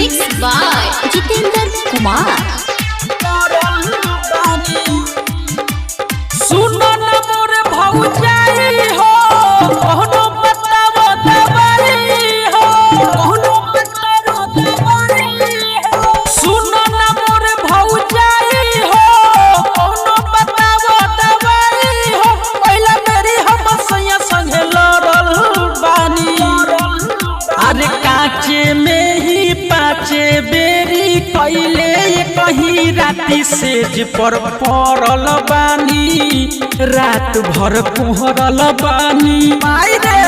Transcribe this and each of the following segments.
Mixed by Jitendra Kumar. सुनो न मोर भौजाई हो कहनो बतावो दवाई हो कहनो बतावो दवाई हो सुनो न मोर भौजाई हो कहनो बतावो दवाई हो पहला मेरी हम सैया संगे लड़ल बानी अरे काचे में ही पाचे बेरी कैले कहीं राती सेज पर पड़ल बानी रात भर कोहरल बानी मायरे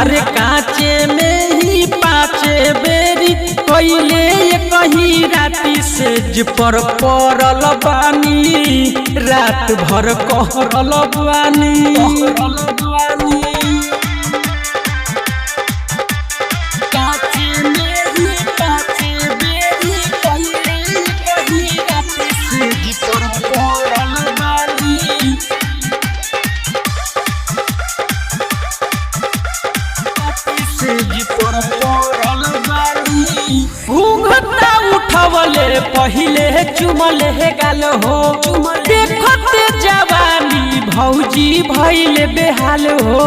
अरे काचे में ही पाचे बेरी कैले कहीं राती सेज पर पड़ल बानी रात भर कोहरल बानी घूंघटा उठवले पहिले चुमले गाल हो देखते जवानी भौजी भइले बेहाल हो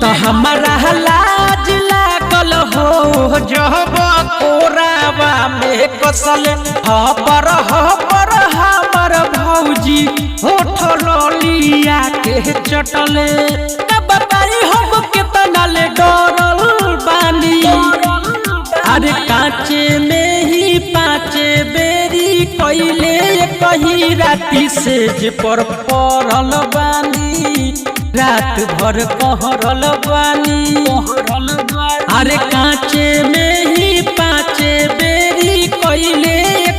तो हमारा लाज लागल हो जब कोरावा में कसल हबर हमर भौजी होठ लिया के चटले तब बताई हम कितना ले डरल बानी अरे काचे में ही पाचे बेरी कैले कहीं राती सेज पर पड़ल बानी रात भर कहरल बानी अरे काचे में ही पाचे बेरी कैले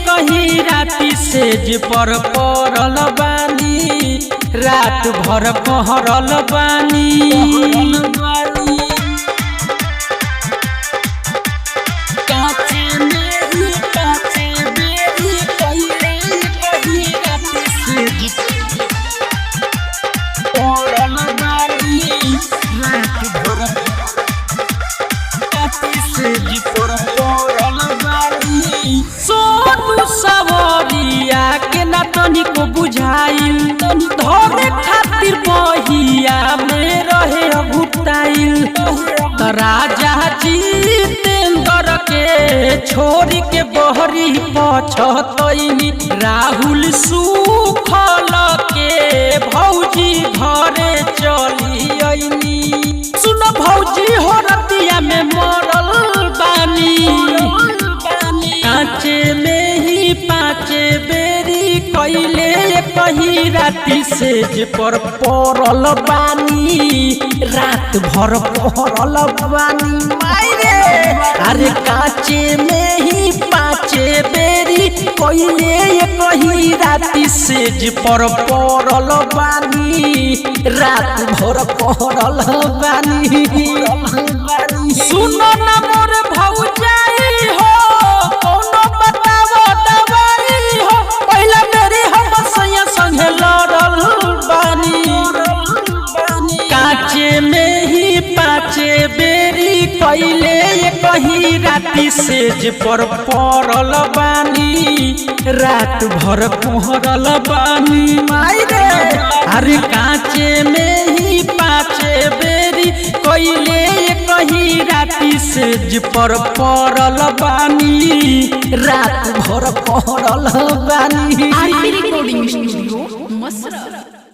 कहीं राती सेज पर पड़ल बानी रात भर कहरल बानी सोनू सवरिया के ना तनिको बुझाइल धरे खातिर बहिया में रहे अगुताइल राजा जितेंद्र के छोरी के बहरी पछतैनी राहुल सुखल के भौजी घरे चली आईनी सुन भौजी हो रतिया में मरल बानी काचे में ही पाचे बेरी कैले कहीं राती सेज पर पड़ल बानी रात भर पड़ल बानी मायरे अरे काचे में ही पाचे बेरी कैले कहीं राती सेज पर पड़ल बानी रात भर पड़ल बानी सुनो न मोर भौजाई हो कौनो बतावो दवाई हो पहला मेरी हम सैया संगे लड़ल बानी काचे में ही पाचे बेरी कैले कहीं राती सेज पर पड़ल बानी रात भर कोहरल बानी मायरे अरे काचे में ही पाचे बेरी कैले कहीं राती सेज पर पड़ल बानी रात भर कोहरल बानी RP Recording Studio, Masra.